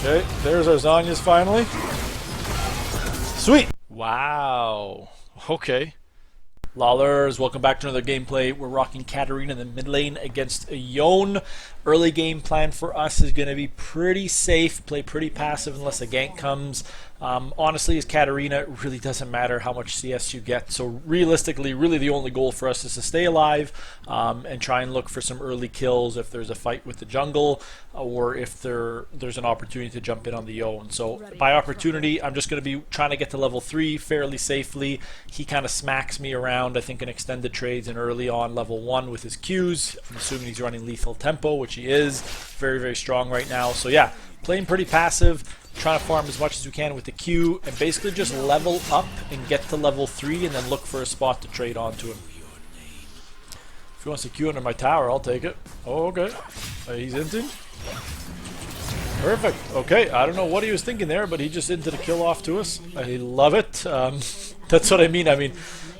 Okay, there's our Zanyas finally. Sweet! Wow. Okay. Lawlers, welcome back to another gameplay. We're rocking Katarina in the mid lane against Yone. Early game plan for us is going to be pretty safe, play pretty passive unless a gank comes. Honestly, as Katarina, it really doesn't matter how much CS you get. So realistically, really the only goal for us is to stay alive and try and look for some early kills if there's a fight with the jungle or if there's an opportunity to jump in on the Yone. So by opportunity, I'm just going to be trying to get to level 3 fairly safely. He kind of smacks me around, I think, in extended trades and early on level 1 with his Qs. I'm assuming he's running lethal tempo, which he is. Very, very strong right now. So yeah, playing pretty passive. Trying to farm as much as we can with the Q and basically just level up and get to level 3 and then look for a spot to trade onto him. If he wants to Q under my tower, I'll take it. Oh, okay. He's inting. Perfect. Okay, I don't know what he was thinking there, but he just into the kill off to us. I love it. That's what I mean. I mean,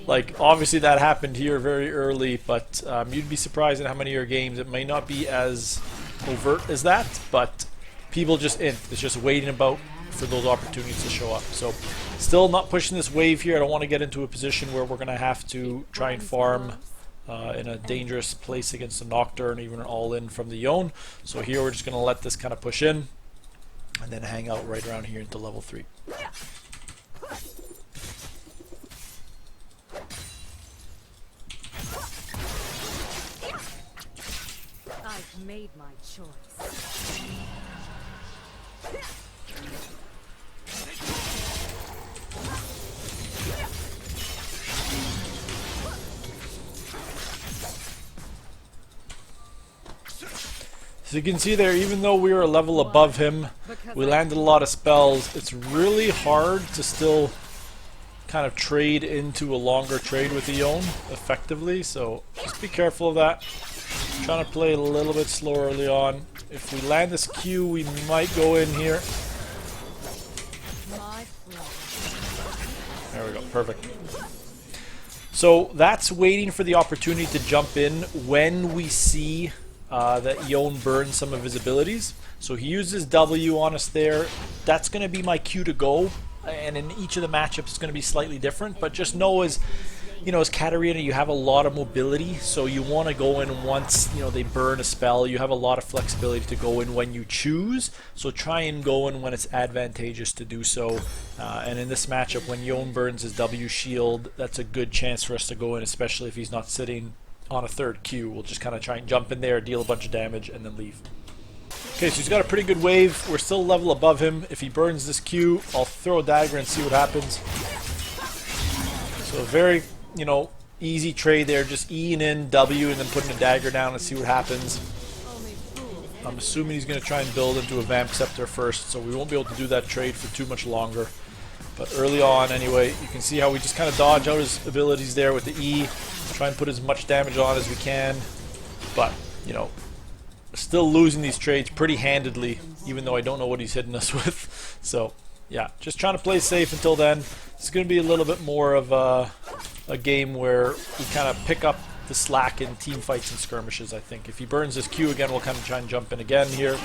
like, obviously that happened here very early, but you'd be surprised at how many of your games it may not be as overt as that, but people just int. It's just waiting about for those opportunities to show up. So still not pushing this wave here. I don't want to get into a position where we're going to have to try and farm in a dangerous place against a Nocturne, even an all-in from the Yone. So here we're just going to let this kind of push in and then hang out right around here into level 3. I've made my choice. So you can see there, even though we were a level above him, we landed a lot of spells. It's really hard to still kind of trade into a longer trade with the Yone effectively, so just be careful of that. Trying to play a little bit slow early on. If we land this Q, we might go in here. There we go, perfect. So that's waiting for the opportunity to jump in when we see that Yone burns some of his abilities. So he uses W on us there. That's going to be my cue to go. And in each of the matchups, it's going to be slightly different. But just know as Katarina, you have a lot of mobility. So you want to go in once, they burn a spell. You have a lot of flexibility to go in when you choose. So try and go in when it's advantageous to do so. And in this matchup, when Yone burns his W shield, that's a good chance for us to go in, especially if he's not sitting on a third Q. We'll just kind of try and jump in there, deal a bunch of damage, and then leave. Okay, so he's got a pretty good wave. We're still a level above him. If he burns this Q, I'll throw a dagger and see what happens. So a very, easy trade there. Just E'ing in W and then putting a dagger down and see what happens. I'm assuming he's going to try and build into a Vamp Scepter first, so we won't be able to do that trade for too much longer. But early on, anyway, you can see how we just kind of dodge out his abilities there with the E. Try and put as much damage on as we can. But, still losing these trades pretty handedly, even though I don't know what he's hitting us with. So, yeah, just trying to play safe until then. It's going to be a little bit more of a game where we kind of pick up the slack in team fights and skirmishes, I think. If he burns his Q again, we'll kind of try and jump in again here.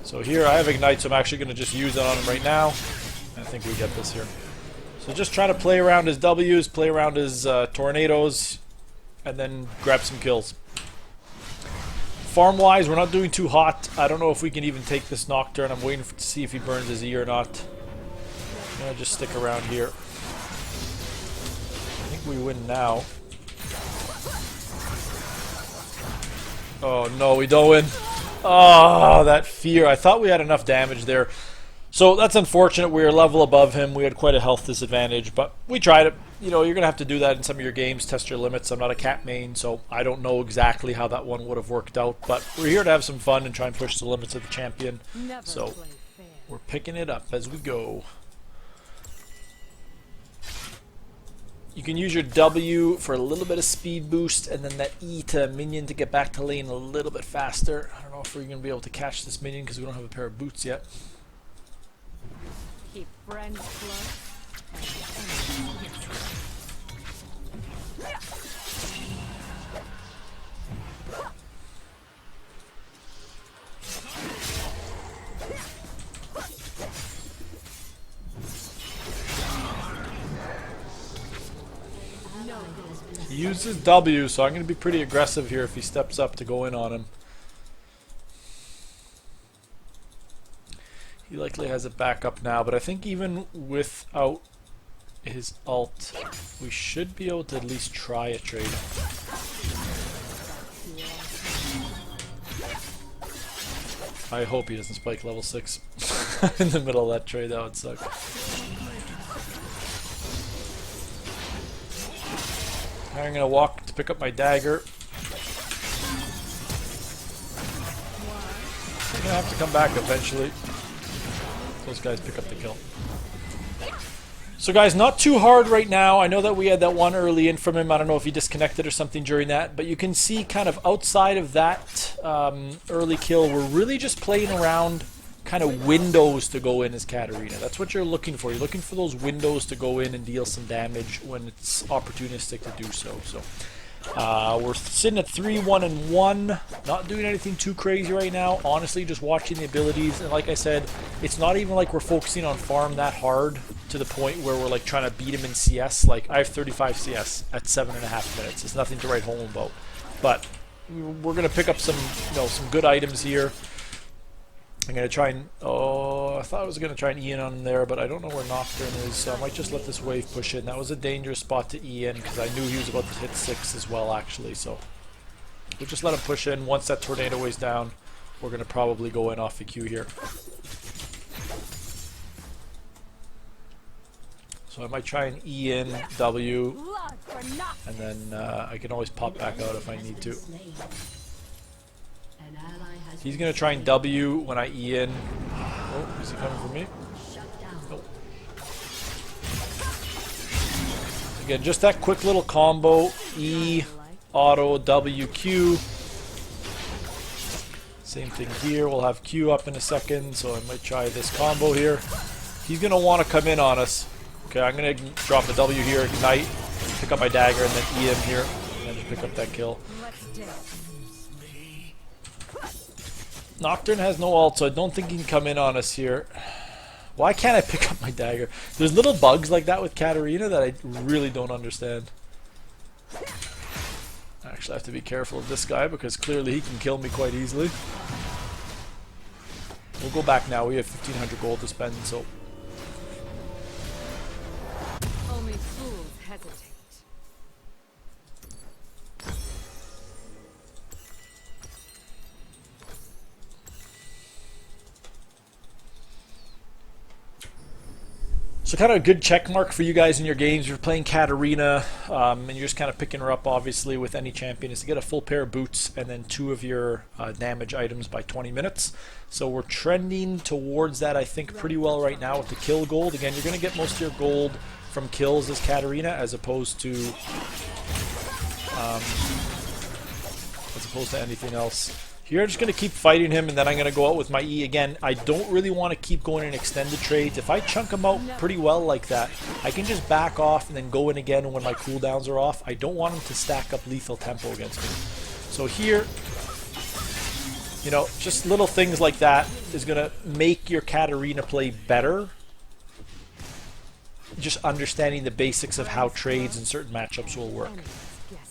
So here I have Ignite, so I'm actually going to just use it on him right now. I think we get this here. So just try to play around his W's, play around his tornadoes, and then grab some kills. Farm-wise, we're not doing too hot. I don't know if we can even take this Nocturne. I'm waiting to see if he burns his E or not. I'm going to just stick around here. I think we win now. Oh no, we don't win. Oh, that fear. I thought we had enough damage there. So that's unfortunate. We were a level above him. We had quite a health disadvantage, but we tried it. You're going to have to do that in some of your games, test your limits. I'm not a cat main, so I don't know exactly how that one would have worked out, but we're here to have some fun and try and push the limits of the champion. So we're picking it up as we go. You can use your W for a little bit of speed boost, and then that E to minion to get back to lane a little bit faster. I don't know if we're going to be able to catch this minion because we don't have a pair of boots yet. Keep friends close. He uses W, so I'm going to be pretty aggressive here if he steps up to go in on him. He likely has it back up now, but I think even without his ult, we should be able to at least try a trade. I hope he doesn't spike level 6 in the middle of that trade. That would suck. I'm gonna walk to pick up my dagger. I'm gonna have to come back eventually. Those guys pick up the kill. So guys, not too hard right now. I know that we had that one early in from him. I don't know if he disconnected or something during that, but you can see kind of outside of that early kill, we're really just playing around kind of windows to go in as Katarina. That's what you're looking for. You're looking for those windows to go in and deal some damage when it's opportunistic to do so. So we're sitting at 3-1-1, not doing anything too crazy right now. Honestly, just watching the abilities. And like I said, it's not even like we're focusing on farm that hard to the point where we're like trying to beat him in CS. Like I have 35 CS at 7.5 minutes. It's nothing to write home about. But we're gonna pick up some, some good items here. I'm gonna try and I thought I was gonna try and E in on him there, but I don't know where Nocturne is, so I might just let this wave push in. That was a dangerous spot to E in because I knew he was about to hit 6 as well, actually. So we'll just let him push in. Once that tornado wave's down, we're gonna probably go in off the Q here. So I might try and E in W, and then I can always pop back out if I need to. He's going to try and W when I E in. Oh, is he coming for me? Nope. Again, just that quick little combo. E, auto, W, Q. Same thing here. We'll have Q up in a second, so I might try this combo here. He's going to want to come in on us. Okay, I'm going to drop the W here, ignite, pick up my dagger, and then E him here, and then just pick up that kill. Nocturne has no ult, so I don't think he can come in on us here. Why can't I pick up my dagger? There's little bugs like that with Katarina that I really don't understand. I actually have to be careful of this guy because clearly he can kill me quite easily. We'll go back now. We have 1,500 gold to spend, so... Only fools hesitate. So kind of a good check mark for you guys in your games. If you're playing Katarina and you're just kind of picking her up, obviously, with any champion, is to get a full pair of boots and then 2 of your damage items by 20 minutes. So we're trending towards that, I think, pretty well right now with the kill gold. Again, you're going to get most of your gold from kills as Katarina as opposed to anything else. Here, I'm just going to keep fighting him, and then I'm going to go out with my E again. I don't really want to keep going in extended trades. If I chunk him out pretty well like that, I can just back off and then go in again when my cooldowns are off. I don't want him to stack up lethal tempo against me. So here, just little things like that is going to make your Katarina play better. Just understanding the basics of how trades and certain matchups will work.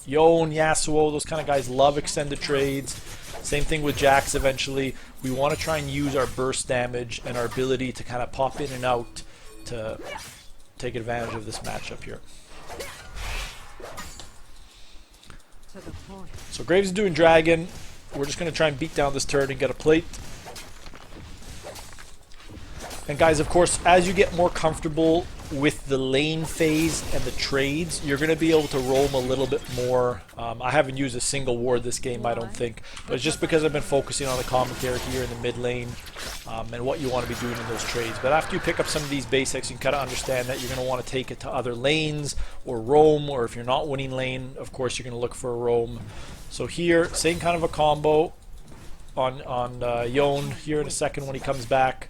Yone, Yasuo, those kind of guys love extended trades. Same thing with Jax eventually. We want to try and use our burst damage and our ability to kind of pop in and out to take advantage of this matchup here. So Graves is doing Dragon. We're just going to try and beat down this turret and get a plate. And guys, of course, as you get more comfortable with the lane phase and the trades, you're going to be able to roam a little bit more. I haven't used a single ward this game, I don't think, but it's just because I've been focusing on the commentary here in the mid lane and what you want to be doing in those trades. But after you pick up some of these basics, you can kind of understand that you're going to want to take it to other lanes or roam, or if you're not winning lane, of course, you're going to look for a roam. So here, same kind of a combo on Yone here in a second when he comes back.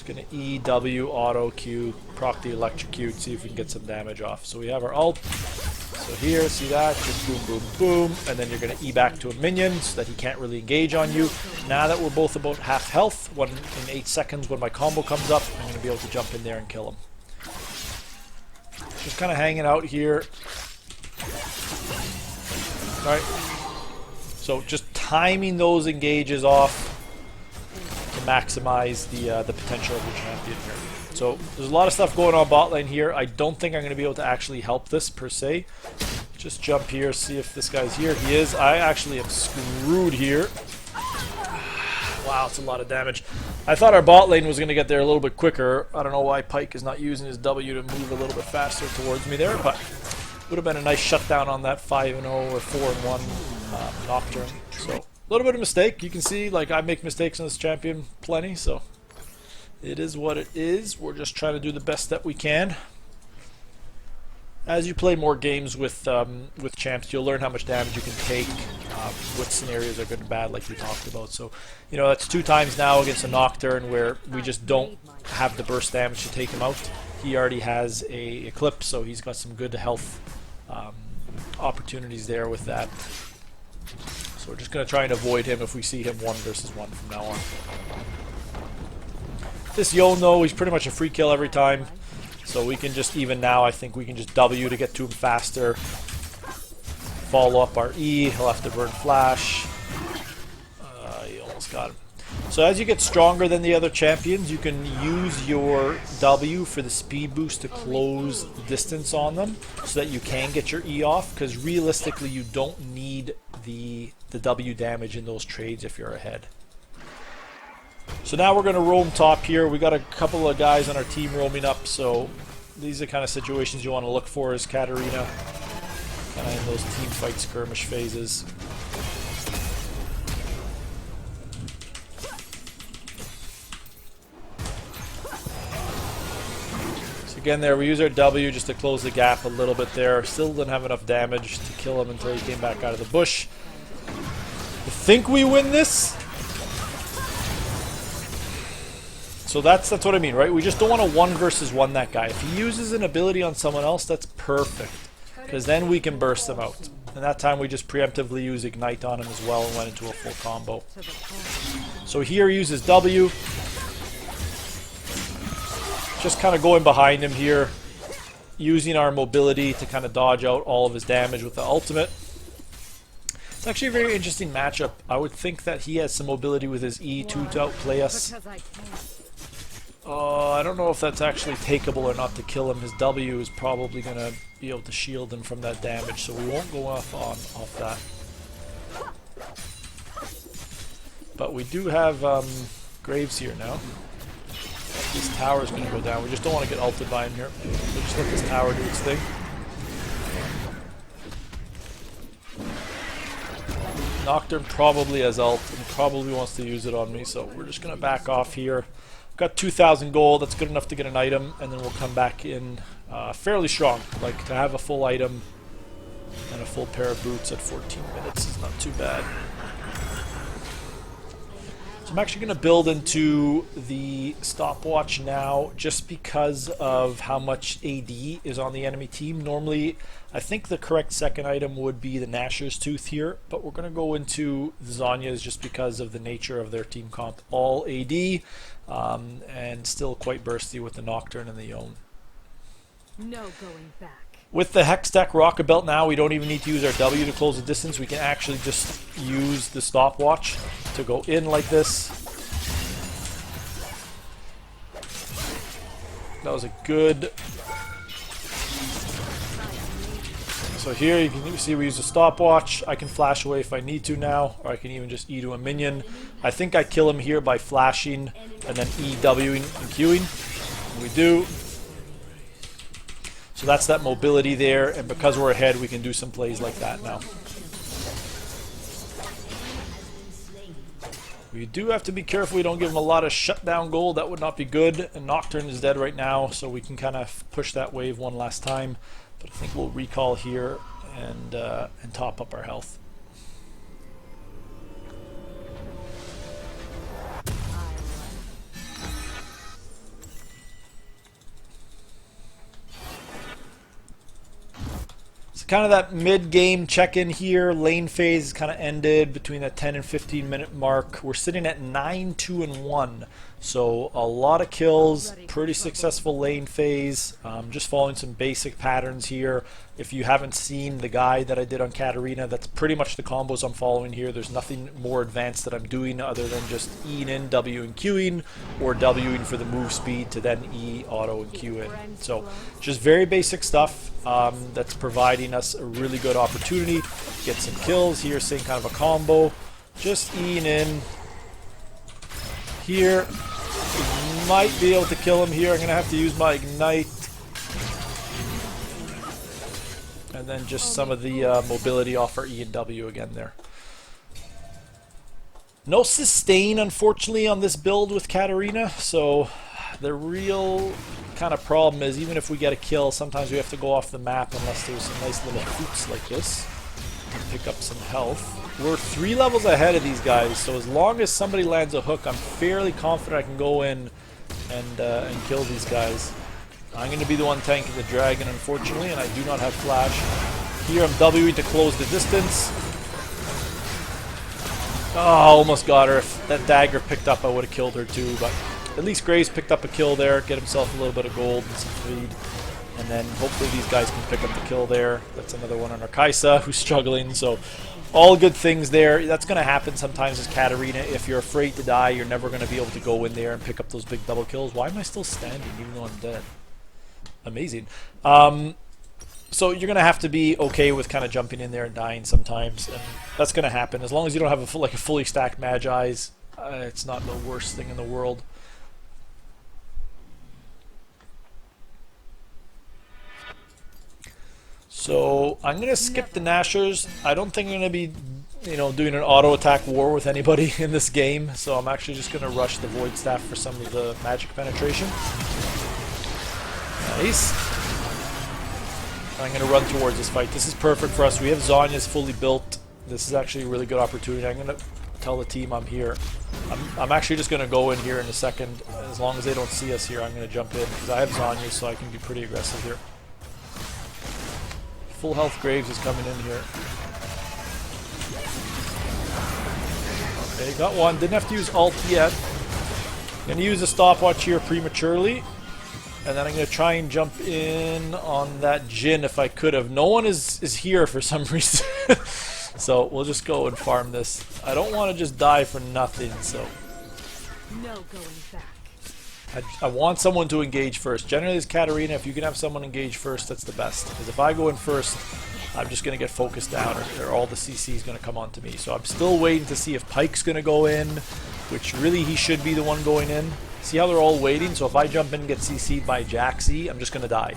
Gonna E, W, auto, Q, proc the electrocute, see if we can get some damage off. So we have our ult. So here, see that? Just boom, boom, boom. And then you're gonna E back to a minion so that he can't really engage on you. Now that we're both about half health, in 8 seconds when my combo comes up, I'm gonna be able to jump in there and kill him. Just kind of hanging out here. Alright. So just timing those engages off to maximize the potential of the champion here. So there's a lot of stuff going on bot lane here. I don't think I'm going to be able to actually help this per se. Just jump here, see if this guy's here. He is. I actually am screwed here. Wow, it's a lot of damage. I thought our bot lane was going to get there a little bit quicker. I don't know why Pyke is not using his W to move a little bit faster towards me there, but would have been a nice shutdown on that 5-0 or 4-1 Nocturne. So a little bit of mistake. You can see, like, I make mistakes on this champion plenty, so it is what it is. We're just trying to do the best that we can. As you play more games with champs, you'll learn how much damage you can take, what scenarios are good and bad, like we talked about. So, you know, that's 2 times now against a Nocturne where we just don't have the burst damage to take him out. He already has a Eclipse, so he's got some good health opportunities there with that. So we're just going to try and avoid him if we see him 1 versus 1 from now on. This Yone, though, he's pretty much a free kill every time. So we can just, even now, I think we can just W to get to him faster. Follow up our E, he'll have to burn flash. He almost got him. So as you get stronger than the other champions, you can use your W for the speed boost to close the distance on them so that you can get your E off, because realistically you don't need the W damage in those trades if you're ahead. So now we're going to roam top here. We got a couple of guys on our team roaming up, so these are kind of situations you want to look for as Katarina, kind of in those team fight skirmish phases. So again there, we use our W just to close the gap a little bit there. Still didn't have enough damage to kill him until he came back out of the bush. I think we win this. So that's what I mean, right? We just don't want to 1 versus 1 that guy. If he uses an ability on someone else, that's perfect, because then we can burst them out. And that time we just preemptively use Ignite on him as well and went into a full combo. So here he uses W. Just kind of going behind him here, using our mobility to kind of dodge out all of his damage with the ultimate. It's actually a very interesting matchup. I would think that he has some mobility with his E2 to outplay us. I don't know if that's actually takeable or not to kill him. His W is probably going to be able to shield him from that damage, so we won't go off that. But we do have Graves here now. This tower is going to go down. We just don't want to get ulted by him here. We'll just let this tower do its thing. Nocturne probably has ult and probably wants to use it on me, so we're just going to back off here. Got 2,000 gold, that's good enough to get an item, and then we'll come back in fairly strong. Like, to have a full item and a full pair of boots at 14 minutes is not too bad. So I'm actually going to build into the stopwatch now just because of how much AD is on the enemy team. Normally, I think the correct second item would be the Gnasher's Tooth here, but we're going to go into the Zhonya's just because of the nature of their team comp. All AD, and still quite bursty with the Nocturne and the Yone. No going back. With the Hex Tech Rocket Belt now, we don't even need to use our W to close the distance. We can actually just use the stopwatch to go in like this. That was a good... So here you can see we use a stopwatch. I can flash away if I need to now, or I can even just E to a minion. I think I kill him here by flashing and then EWing and Qing. And we do. So that's that mobility there, and because we're ahead, we can do some plays like that now. We do have to be careful we don't give him a lot of shutdown gold. That would not be good. And Nocturne is dead right now, so we can kind of push that wave one last time. But I think we'll recall here and top up our health. So kind of that mid-game check-in here. Lane phase kind of ended between that 10 and 15 minute mark. We're sitting at 9-2-1. So a lot of kills, pretty successful lane phase, just following some basic patterns here. If you haven't seen the guide that I did on Katarina, that's pretty much the combos I'm following here. There's nothing more advanced that I'm doing other than just E'ing in, W and Qing, or Wing for the move speed to then E, auto, and Q in. So just very basic stuff that's providing us a really good opportunity. Get some kills here, same kind of a combo. Just E'ing in here. Might be able to kill him here. I'm going to have to use my Ignite. And then just some of the mobility off our E and W again there. No sustain, unfortunately, on this build with Katarina. So the real kind of problem is even if we get a kill, sometimes we have to go off the map unless there's some nice little hoops like this to pick up some health. We're 3 levels ahead of these guys, so as long as somebody lands a hook, I'm fairly confident I can go in and kill these guys. I'm going to be the one tanking the dragon, unfortunately, and I do not have flash. Here I'm Wing to close the distance. Oh, almost got her. If that dagger picked up, I would have killed her too, but at least Graves picked up a kill there, get himself a little bit of gold and some feed. And then hopefully these guys can pick up the kill there. That's another one on our Kaisa, who's struggling, so all good things there. That's going to happen sometimes as Katarina. If you're afraid to die, you're never going to be able to go in there and pick up those big double kills. Why am I still standing even though I'm dead? Amazing. So you're going to have to be okay with kind of jumping in there and dying sometimes. And that's going to happen. As long as you don't have a fully stacked Magi's, it's not the worst thing in the world. So I'm going to skip the Nashers. I don't think I'm going to be, doing an auto attack war with anybody in this game. So I'm actually just going to rush the Void Staff for some of the magic penetration. Nice. I'm going to run towards this fight. This is perfect for us. We have Zhonya's fully built. This is actually a really good opportunity. I'm going to tell the team I'm here. I'm actually just going to go in here in a second. As long as they don't see us here, I'm going to jump in because I have Zhonya, so I can be pretty aggressive here. Full health Graves is coming in here. Okay, got one. Didn't have to use ult yet. Gonna use a stopwatch here prematurely. And then I'm gonna try and jump in on that Jhin if I could have. No one is here for some reason. So we'll just go and farm this. I don't want to just die for nothing, so. No going back. I want someone to engage first. Generally, as Katarina, if you can have someone engage first, that's the best. Because if I go in first, I'm just going to get focused down, or all the CC is going to come onto me. So I'm still waiting to see if Pyke's going to go in, which really he should be the one going in. See how they're all waiting? So if I jump in and get CC'd by Jaxi, I'm just going to die.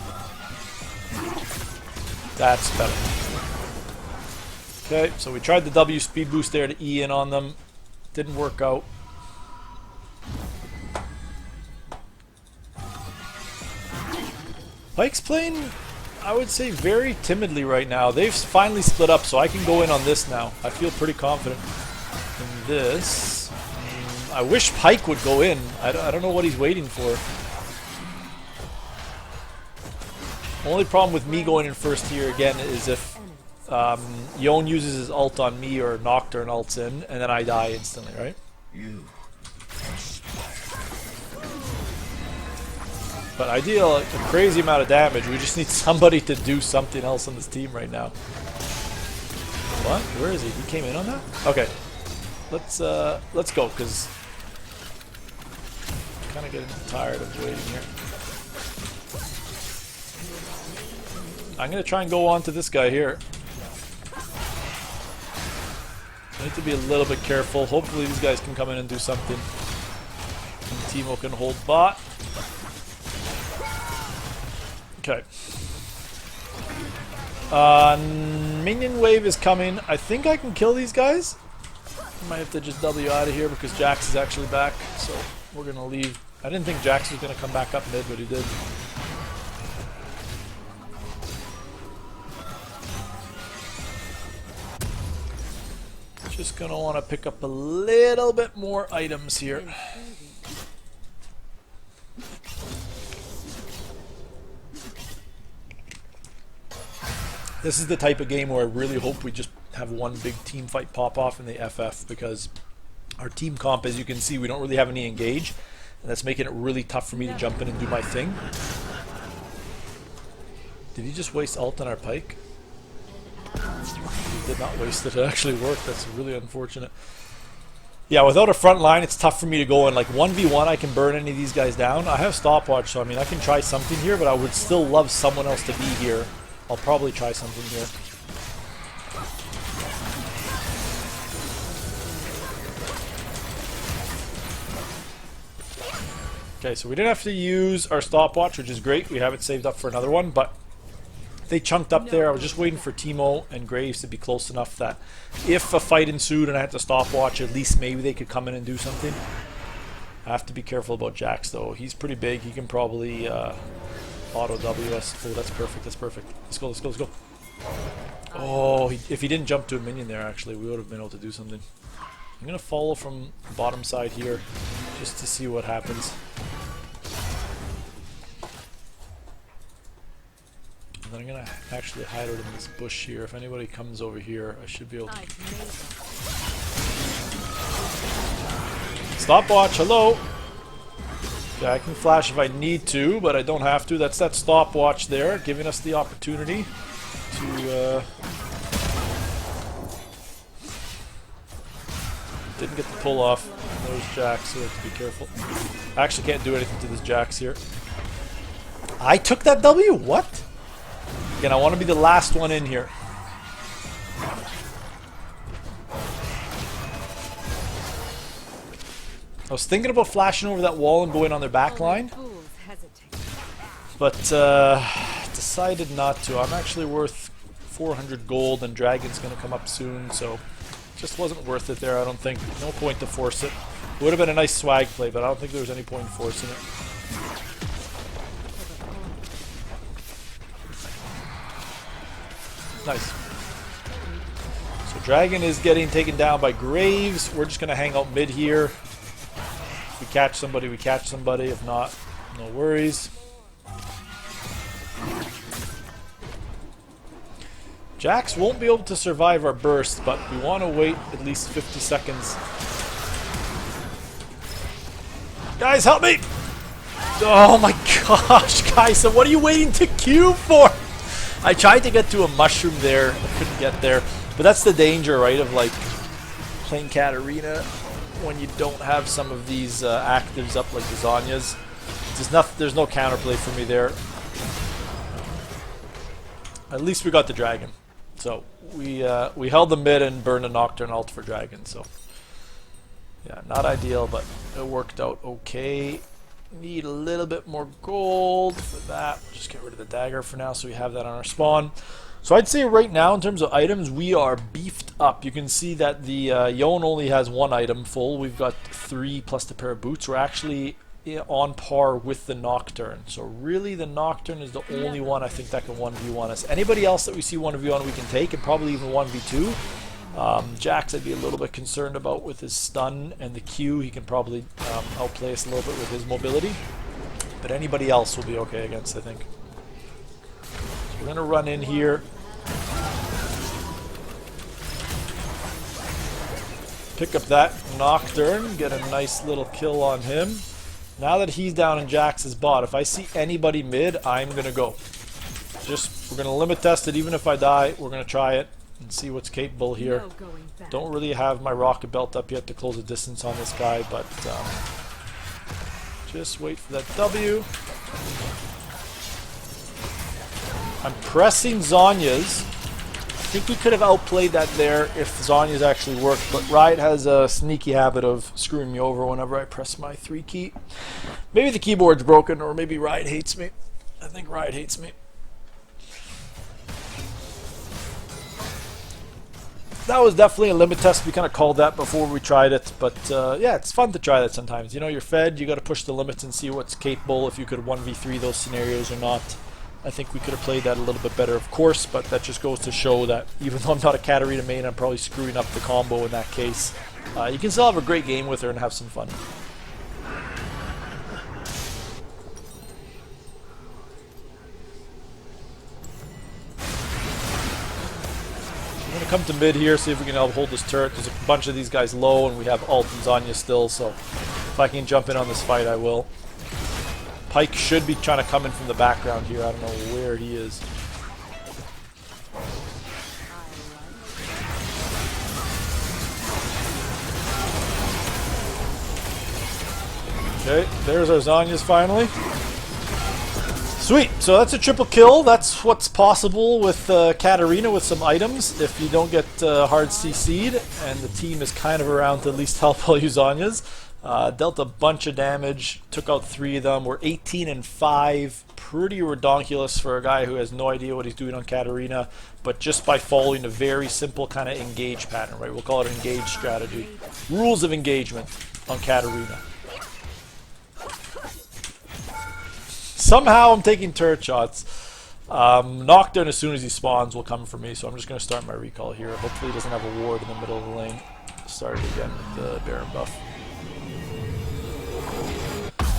That's better. Okay, so we tried the W speed boost there to E in on them. Didn't work out. Pyke's playing, I would say, very timidly right now. They've finally split up, so I can go in on this now. I feel pretty confident in this. I wish Pyke would go in. I don't know what he's waiting for. Only problem with me going in first here again is if Yone uses his ult on me or Nocturne ults in, and then I die instantly, right? But ideal, a crazy amount of damage. We just need somebody to do something else on this team right now. What? Where is he? He came in on that? Okay. Let's go, because I'm kind of getting tired of waiting here. I'm going to try and go on to this guy here. I need to be a little bit careful. Hopefully these guys can come in and do something. And Teemo can hold bot. Okay. Minion wave is coming. I think I can kill these guys. I might have to just W out of here because Jax is actually back. So we're going to leave. I didn't think Jax was going to come back up mid, but he did. Just going to want to pick up a little bit more items here. This is the type of game where I really hope we just have one big team fight pop off in the FF, because our team comp, as you can see, we don't really have any engage. And that's making it really tough for me to jump in and do my thing. Did he just waste ult on our pike? He did not waste it. It actually worked. That's really unfortunate. Yeah, without a front line, it's tough for me to go in. Like 1v1, I can burn any of these guys down. I have stopwatch, so I mean, I can try something here, but I would still love someone else to be here. I'll probably try something here. Okay, so we didn't have to use our stopwatch, which is great. We have it saved up for another one, but they chunked up there. I was just waiting for Teemo and Graves to be close enough that if a fight ensued and I had to stopwatch, at least maybe they could come in and do something. I have to be careful about Jax, though. He's pretty big. He can probably auto WS. Oh, that's perfect. That's perfect. Let's go, let's go, let's go. Oh, if he didn't jump to a minion there, actually, we would have been able to do something. I'm going to follow from the bottom side here just to see what happens. And then I'm going to actually hide out in this bush here. If anybody comes over here, I should be able to... Stopwatch, hello! Yeah, I can flash if I need to, but I don't have to. That's that stopwatch there, giving us the opportunity to... Didn't get the pull off. There's Jax, so we have to be careful. I actually can't do anything to this Jax here. I took that W? What? Again, I want to be the last one in here. I was thinking about flashing over that wall and going on their back line, but decided not to. I'm actually worth 400 gold and Dragon's going to come up soon, so just wasn't worth it there, I don't think. No point to force it. Would have been a nice swag play, but I don't think there was any point in forcing it. Nice. So Dragon is getting taken down by Graves. We're just going to hang out mid here. If we catch somebody, we catch somebody. If not, no worries. Jax won't be able to survive our burst, but we want to wait at least 50 seconds. Guys, help me! Oh my gosh, guys, so what are you waiting to queue for? I tried to get to a mushroom there, I couldn't get there. But that's the danger, right, of like playing Katarina when you don't have some of these actives up like the Zhonya's. There's no counterplay for me there. At least we got the Dragon. So we held the mid and burned a Nocturne ult for Dragon, so yeah, not ideal, but it worked out okay. Need a little bit more gold for that. Just get rid of the dagger for now so we have that on our spawn. So I'd say right now in terms of items we are beefed up. You can see that the Yone only has one item full. We've got 3 plus the pair of boots. We're actually on par with the Nocturne. So really the Nocturne is the only one I think that can 1v1 us. Anybody else that we see 1v1 we can take, and probably even 1v2. Jax I'd be a little bit concerned about with his stun and the Q. He can probably outplay us a little bit with his mobility. But anybody else will be okay against, I think. So we're going to run in here. Pick up that Nocturne, get a nice little kill on him. Now that he's down in Jax's bot, if I see anybody mid, I'm going to go. We're going to limit test it. Even if I die, we're going to try it and see what's capable here. Don't really have my rocket belt up yet to close the distance on this guy, but just wait for that W. I'm pressing Zhonya's. I think we could have outplayed that there if Zhonya's actually worked, but Riot has a sneaky habit of screwing me over whenever I press my 3 key. Maybe the keyboard's broken, or maybe Riot hates me. I think Riot hates me. That was definitely a limit test. We kind of called that before we tried it, but yeah, it's fun to try that sometimes. You know, you're fed, you got to push the limits and see what's capable, if you could 1v3 those scenarios or not. I think we could have played that a little bit better, of course, but that just goes to show that even though I'm not a Katarina main, I'm probably screwing up the combo in that case. You can still have a great game with her and have some fun. I'm going to come to mid here, see if we can help hold this turret. There's a bunch of these guys low, and we have ult and Zhonya still, so If I can jump in on this fight, I will. Pike should be trying to come in from the background here. I don't know where he is. Okay, there's our Zhonya's finally. Sweet, so that's a triple kill. That's what's possible with Katarina with some items if you don't get hard CC'd, and the team is kind of around to at least help all you Zhonya's. Dealt a bunch of damage, took out 3 of them. We're 18 and 5. Pretty redonkulous for a guy who has no idea what he's doing on Katarina, but just by following a very simple kind of engage pattern, right? We'll call it an engage strategy. Rules of engagement on Katarina. Somehow I'm taking turret shots. Nocturne, as soon as he spawns, will come for me, so I'm just going to start my recall here. Hopefully he doesn't have a ward in the middle of the lane. Start it again with the Baron buff.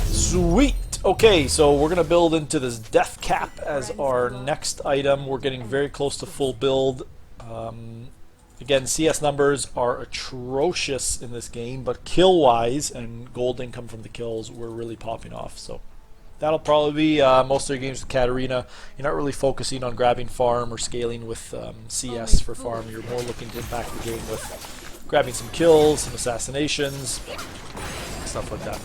Sweet! Okay, so we're going to build into this Death Cap as our next item. We're getting very close to full build. Again, CS numbers are atrocious in this game, but kill-wise and gold income from the kills, we're really popping off. So that'll probably be most of your games with Katarina. You're not really focusing on grabbing farm or scaling with CS for farm. You're more looking to impact the game with grabbing some kills, some assassinations, stuff like that.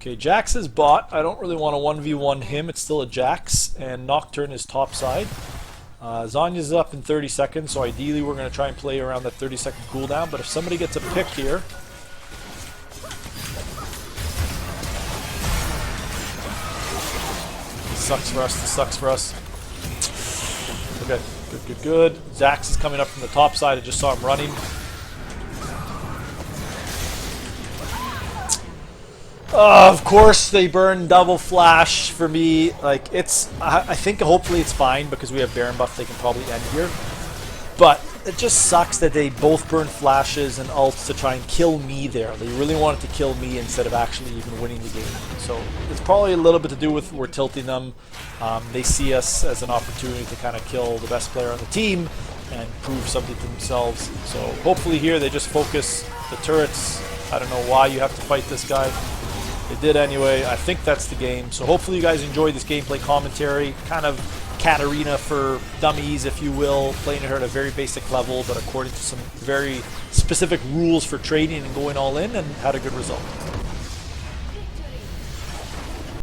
Okay, Jax is bot. I don't really want to 1v1 him. It's still a Jax, and Nocturne is top side. Zhonya's up in 30 seconds, so ideally we're going to try and play around that 30-second cooldown, but if somebody gets a pick here... This sucks for us, this sucks for us. Okay, good, good, good. Zax is coming up from the top side. I just saw him running. Of course they burn double flash for me. Like, it's, I think hopefully it's fine because we have Baron buff. They can probably end here, but it just sucks that they both burn flashes and ults to try and kill me there. They really wanted to kill me instead of actually even winning the game. So it's probably a little bit to do with we're tilting them. They see us as an opportunity to kind of kill the best player on the team and prove something to themselves. So hopefully here they just focus the turrets. I don't know why you have to fight this guy. They did anyway. I think that's the game. So hopefully you guys enjoyed this gameplay commentary. Kind of Katarina for dummies, if you will. Playing her at a very basic level, but according to some very specific rules for trading and going all in, and had a good result.